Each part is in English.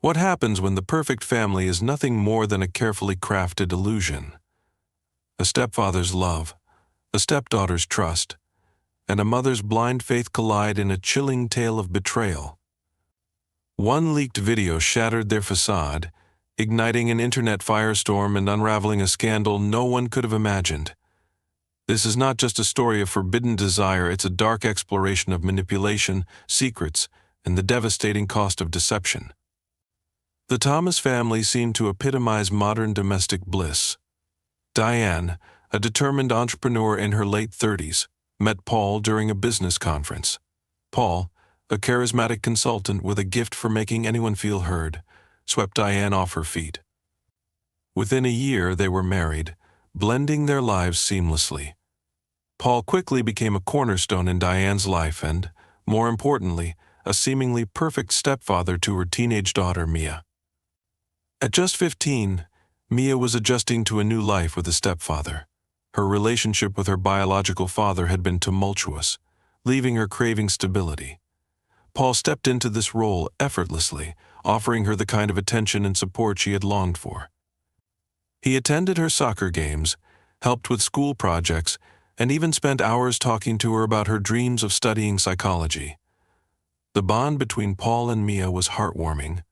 What happens when the perfect family is nothing more than a carefully crafted illusion? A stepfather's love, a stepdaughter's trust, and a mother's blind faith collide in a chilling tale of betrayal. One leaked video shattered their facade, igniting an internet firestorm and unraveling a scandal no one could have imagined. This is not just a story of forbidden desire, it's a dark exploration of manipulation, secrets, and the devastating cost of deception. The Thomas family seemed to epitomize modern domestic bliss. Diane, a determined entrepreneur in her late 30s, met Paul during a business conference. Paul, a charismatic consultant with a gift for making anyone feel heard, swept Diane off her feet. Within a year, they were married, blending their lives seamlessly. Paul quickly became a cornerstone in Diane's life and, more importantly, a seemingly perfect stepfather to her teenage daughter, Mia. At just 15, Mia was adjusting to a new life with a stepfather. Her relationship with her biological father had been tumultuous, leaving her craving stability. Paul stepped into this role effortlessly, offering her the kind of attention and support she had longed for. He attended her soccer games, helped with school projects, and even spent hours talking to her about her dreams of studying psychology. The bond between Paul and Mia was heartwarming,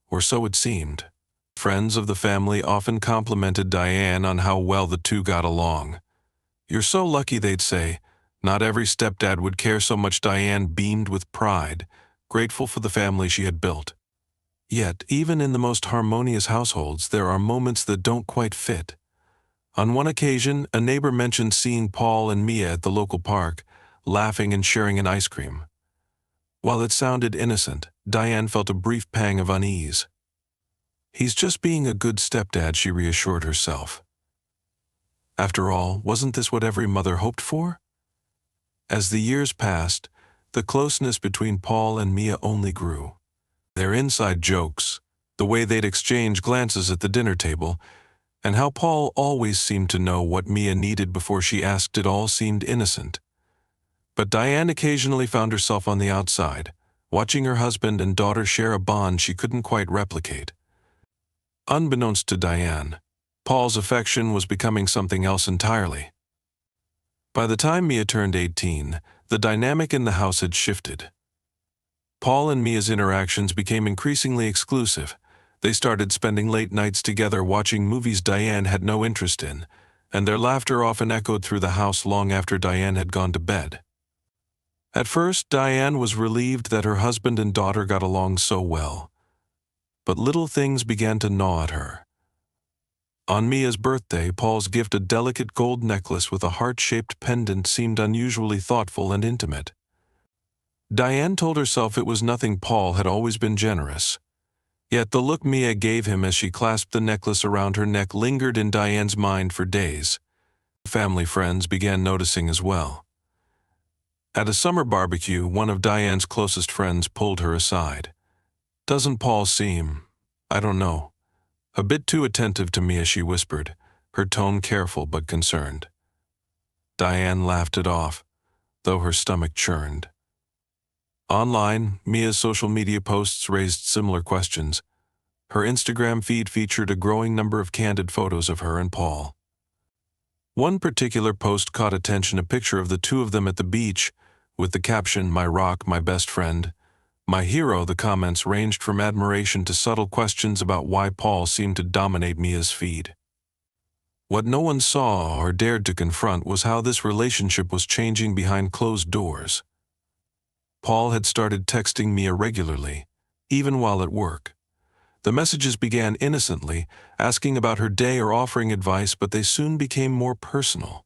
or so it seemed. Friends of the family often complimented Diane on how well the two got along. "You're so lucky," they'd say. Not every stepdad would care so much. Diane beamed with pride, grateful for the family she had built. Yet, even in the most harmonious households, there are moments that don't quite fit. On one occasion, a neighbor mentioned seeing Paul and Mia at the local park, laughing and sharing an ice cream. While it sounded innocent, Diane felt a brief pang of unease. "He's just being a good stepdad," she reassured herself. After all, wasn't this what every mother hoped for? As the years passed, the closeness between Paul and Mia only grew. Their inside jokes, the way they'd exchange glances at the dinner table, and how Paul always seemed to know what Mia needed before she asked, it all seemed innocent. But Diane occasionally found herself on the outside, watching her husband and daughter share a bond she couldn't quite replicate. Unbeknownst to Diane, Paul's affection was becoming something else entirely. By the time Mia turned 18, the dynamic in the house had shifted. Paul and Mia's interactions became increasingly exclusive. They started spending late nights together watching movies Diane had no interest in, and their laughter often echoed through the house long after Diane had gone to bed. At first, Diane was relieved that her husband and daughter got along so well. But little things began to gnaw at her. On Mia's birthday, Paul's gift, a delicate gold necklace with a heart-shaped pendant, seemed unusually thoughtful and intimate. Diane told herself it was nothing. Paul had always been generous. Yet the look Mia gave him as she clasped the necklace around her neck lingered in Diane's mind for days. Family friends began noticing as well. At a summer barbecue, one of Diane's closest friends pulled her aside. "Doesn't Paul seem, I don't know, a bit too attentive to Mia?" she whispered, her tone careful but concerned. Diane laughed it off, though her stomach churned. Online, Mia's social media posts raised similar questions. Her Instagram feed featured a growing number of candid photos of her and Paul. One particular post caught attention, a picture of the two of them at the beach, with the caption, "My rock, my best friend, my hero." The comments ranged from admiration to subtle questions about why Paul seemed to dominate Mia's feed. What no one saw or dared to confront was how this relationship was changing behind closed doors. Paul had started texting Mia regularly, even while at work. The messages began innocently, asking about her day or offering advice, but they soon became more personal.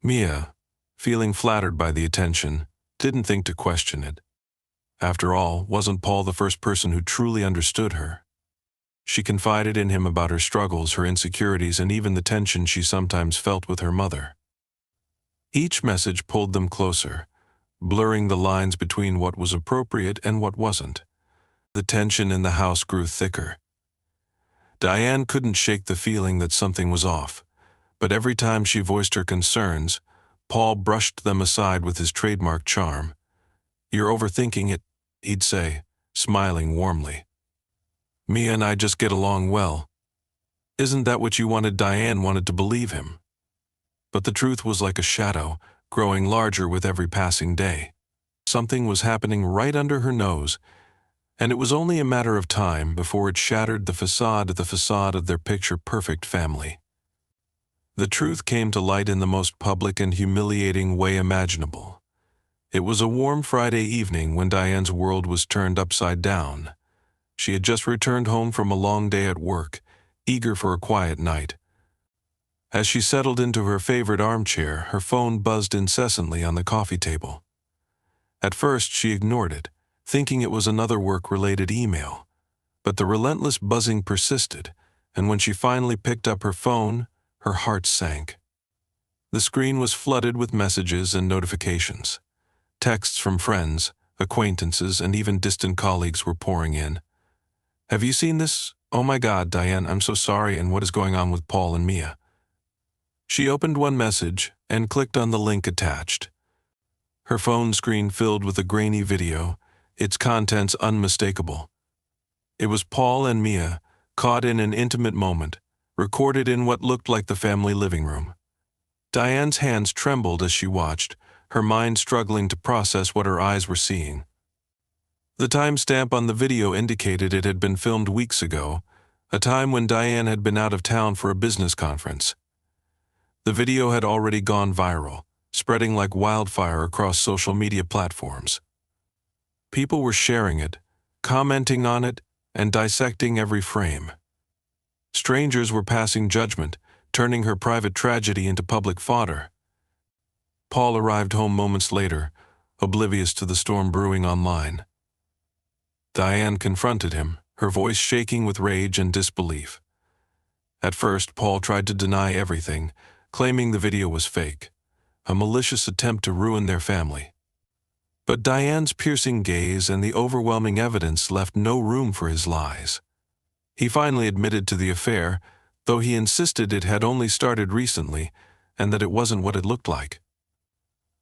Mia, feeling flattered by the attention, didn't think to question it. After all, wasn't Paul the first person who truly understood her? She confided in him about her struggles, her insecurities, and even the tension she sometimes felt with her mother. Each message pulled them closer, blurring the lines between what was appropriate and what wasn't. The tension in the house grew thicker. Diane couldn't shake the feeling that something was off, but every time she voiced her concerns, Paul brushed them aside with his trademark charm. "You're overthinking it," he'd say, smiling warmly. Mia and I just get along well. Isn't that what you wanted? Diane wanted to believe him. But the truth was like a shadow, growing larger with every passing day. Something was happening right under her nose, and it was only a matter of time before it shattered the facade of their picture-perfect family. The truth came to light in the most public and humiliating way imaginable. It was a warm Friday evening when Diane's world was turned upside down. She had just returned home from a long day at work, eager for a quiet night. As she settled into her favorite armchair, her phone buzzed incessantly on the coffee table. At first, she ignored it, thinking it was another work-related email. But the relentless buzzing persisted, and when she finally picked up her phone, her heart sank. The screen was flooded with messages and notifications. Texts from friends, acquaintances, and even distant colleagues were pouring in. "Have you seen this? Oh my God, Diane, I'm so sorry, and what is going on with Paul and Mia?" She opened one message and clicked on the link attached. Her phone screen filled with a grainy video, its contents unmistakable. It was Paul and Mia, caught in an intimate moment, recorded in what looked like the family living room. Diane's hands trembled as she watched, her mind struggling to process what her eyes were seeing. The timestamp on the video indicated it had been filmed weeks ago, a time when Diane had been out of town for a business conference. The video had already gone viral, spreading like wildfire across social media platforms. People were sharing it, commenting on it, and dissecting every frame. Strangers were passing judgment, turning her private tragedy into public fodder. Paul arrived home moments later, oblivious to the storm brewing online. Diane confronted him, her voice shaking with rage and disbelief. At first, Paul tried to deny everything, claiming the video was fake, a malicious attempt to ruin their family. But Diane's piercing gaze and the overwhelming evidence left no room for his lies. He finally admitted to the affair, though he insisted it had only started recently and that it wasn't what it looked like.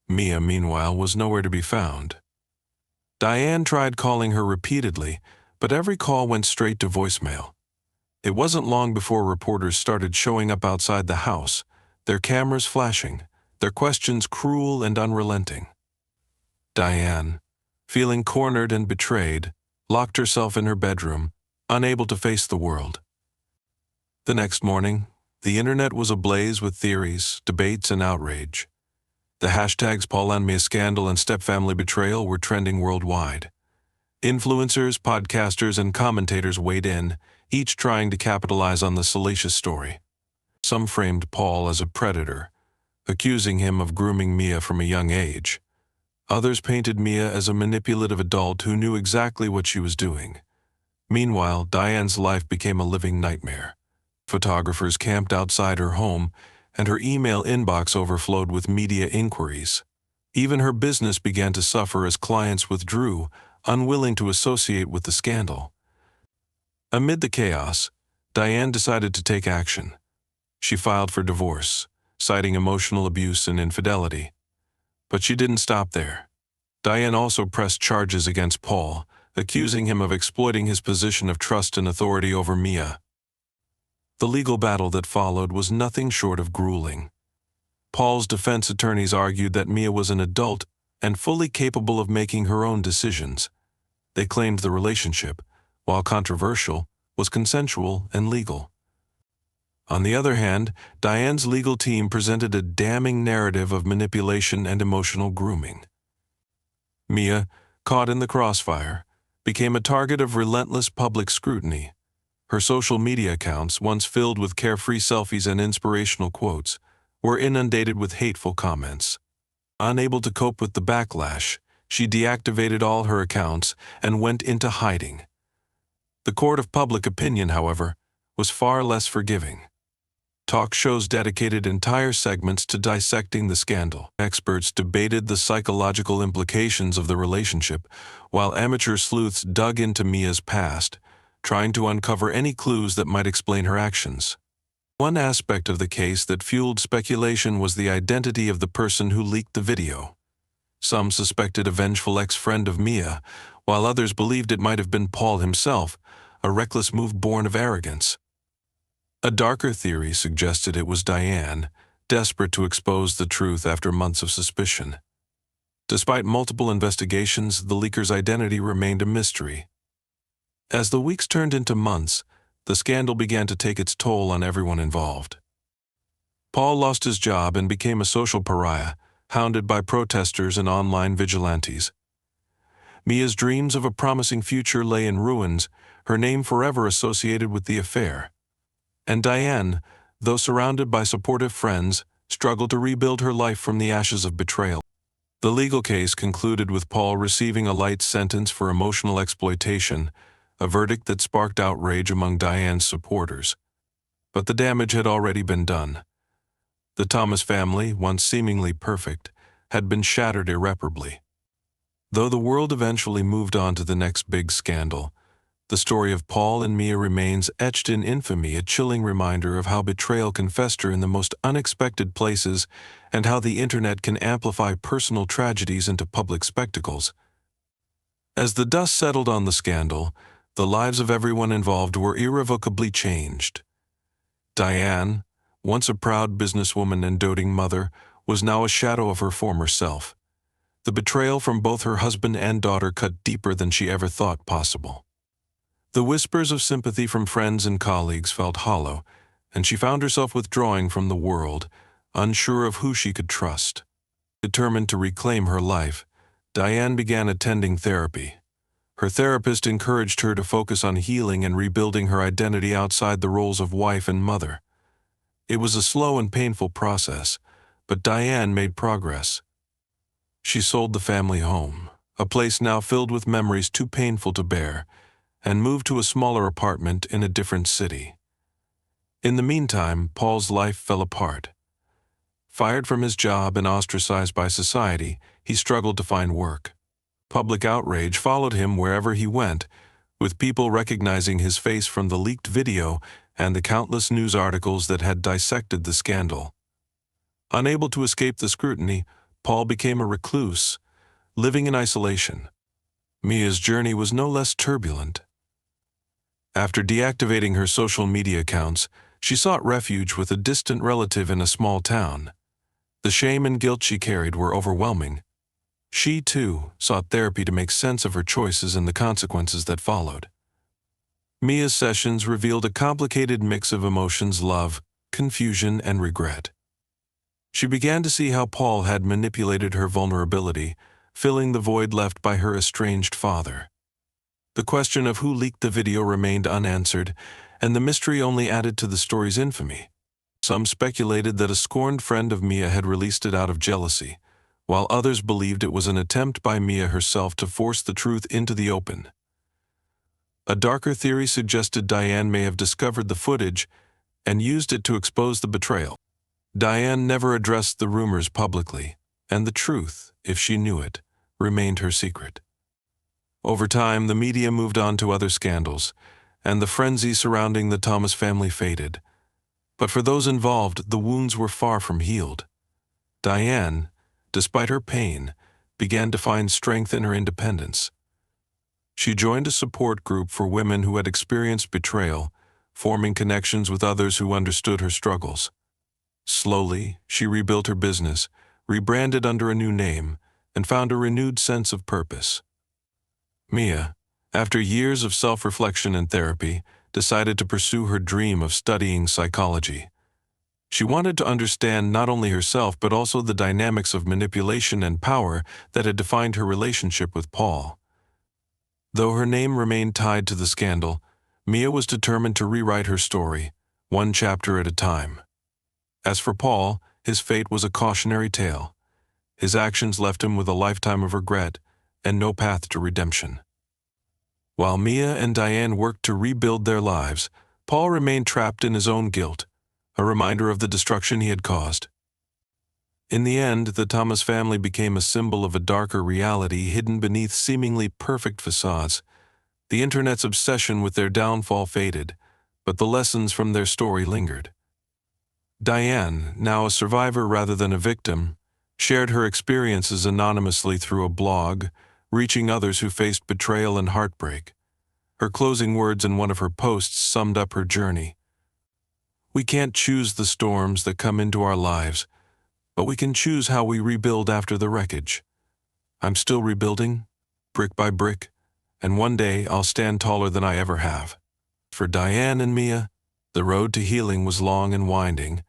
Mia, meanwhile, was nowhere to be found. Diane tried calling her repeatedly, but every call went straight to voicemail. It wasn't long before reporters started showing up outside the house, their cameras flashing, their questions cruel and unrelenting. Diane, feeling cornered and betrayed, locked herself in her bedroom, unable to face the world. The next morning, the internet was ablaze with theories, debates, and outrage. The hashtags Paul and Mia scandal and stepfamily betrayal were trending worldwide. Influencers, podcasters, and commentators weighed in, each trying to capitalize on the salacious story. Some framed Paul as a predator, accusing him of grooming Mia from a young age. Others painted Mia as a manipulative adult who knew exactly what she was doing. Meanwhile, Diane's life became a living nightmare. Photographers camped outside her home, and her email inbox overflowed with media inquiries. Even her business began to suffer as clients withdrew, unwilling to associate with the scandal. Amid the chaos, Diane decided to take action. She filed for divorce, citing emotional abuse and infidelity. But she didn't stop there. Diane also pressed charges against Paul, accusing him of exploiting his position of trust and authority over Mia. The legal battle that followed was nothing short of grueling. Paul's defense attorneys argued that Mia was an adult and fully capable of making her own decisions. They claimed the relationship, while controversial, was consensual and legal. On the other hand, Diane's legal team presented a damning narrative of manipulation and emotional grooming. Mia, caught in the crossfire, became a target of relentless public scrutiny. Her social media accounts, once filled with carefree selfies and inspirational quotes, were inundated with hateful comments. Unable to cope with the backlash, she deactivated all her accounts and went into hiding. The court of public opinion, however, was far less forgiving. Talk shows dedicated entire segments to dissecting the scandal. Experts debated the psychological implications of the relationship, while amateur sleuths dug into Mia's past, trying to uncover any clues that might explain her actions. One aspect of the case that fueled speculation was the identity of the person who leaked the video. Some suspected a vengeful ex-friend of Mia, while others believed it might have been Paul himself, a reckless move born of arrogance. A darker theory suggested it was Diane, desperate to expose the truth after months of suspicion. Despite multiple investigations, the leaker's identity remained a mystery. As the weeks turned into months, the scandal began to take its toll on everyone involved. Paul lost his job and became a social pariah, hounded by protesters and online vigilantes. Mia's dreams of a promising future lay in ruins, her name forever associated with the affair. And Diane, though surrounded by supportive friends, struggled to rebuild her life from the ashes of betrayal. The legal case concluded with Paul receiving a light sentence for emotional exploitation, a verdict that sparked outrage among Diane's supporters. But the damage had already been done. The Thomas family, once seemingly perfect, had been shattered irreparably. Though the world eventually moved on to the next big scandal, the story of Paul and Mia remains etched in infamy, a chilling reminder of how betrayal can fester in the most unexpected places and how the internet can amplify personal tragedies into public spectacles. As the dust settled on the scandal, the lives of everyone involved were irrevocably changed. Diane, once a proud businesswoman and doting mother, was now a shadow of her former self. The betrayal from both her husband and daughter cut deeper than she ever thought possible. The whispers of sympathy from friends and colleagues felt hollow, and she found herself withdrawing from the world, unsure of who she could trust. Determined to reclaim her life, Diane began attending therapy. Her therapist encouraged her to focus on healing and rebuilding her identity outside the roles of wife and mother. It was a slow and painful process, but Diane made progress. She sold the family home, a place now filled with memories too painful to bear, and moved to a smaller apartment in a different city. In the meantime, Paul's life fell apart. Fired from his job and ostracized by society, he struggled to find work. Public outrage followed him wherever he went, with people recognizing his face from the leaked video and the countless news articles that had dissected the scandal. Unable to escape the scrutiny, Paul became a recluse, living in isolation. Mia's journey was no less turbulent. After deactivating her social media accounts, she sought refuge with a distant relative in a small town. The shame and guilt she carried were overwhelming. She, too, sought therapy to make sense of her choices and the consequences that followed. Mia's sessions revealed a complicated mix of emotions: love, confusion, and regret. She began to see how Paul had manipulated her vulnerability, filling the void left by her estranged father. The question of who leaked the video remained unanswered, and the mystery only added to the story's infamy. Some speculated that a scorned friend of Mia had released it out of jealousy, while others believed it was an attempt by Mia herself to force the truth into the open. A darker theory suggested Diane may have discovered the footage and used it to expose the betrayal. Diane never addressed the rumors publicly, and the truth, if she knew it, remained her secret. Over time, the media moved on to other scandals, and the frenzy surrounding the Thomas family faded. But for those involved, the wounds were far from healed. Diane, despite her pain, began to find strength in her independence. She joined a support group for women who had experienced betrayal, forming connections with others who understood her struggles. Slowly, she rebuilt her business, rebranded under a new name, and found a renewed sense of purpose. Mia, after years of self-reflection and therapy, decided to pursue her dream of studying psychology. She wanted to understand not only herself but also the dynamics of manipulation and power that had defined her relationship with Paul. Though her name remained tied to the scandal, Mia was determined to rewrite her story, one chapter at a time. As for Paul, his fate was a cautionary tale. His actions left him with a lifetime of regret and no path to redemption. While Mia and Diane worked to rebuild their lives, Paul remained trapped in his own guilt, a reminder of the destruction he had caused. In the end, the Thomas family became a symbol of a darker reality hidden beneath seemingly perfect facades. The internet's obsession with their downfall faded, but the lessons from their story lingered. Diane, now a survivor rather than a victim, shared her experiences anonymously through a blog, reaching others who faced betrayal and heartbreak. Her closing words in one of her posts summed up her journey. We can't choose the storms that come into our lives, but we can choose how we rebuild after the wreckage. I'm still rebuilding, brick by brick, and one day I'll stand taller than I ever have. For Diane and Mia, the road to healing was long and winding,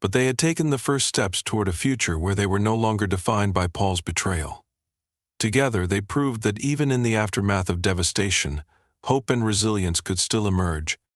but they had taken the first steps toward a future where they were no longer defined by Paul's betrayal. Together, they proved that even in the aftermath of devastation, hope and resilience could still emerge,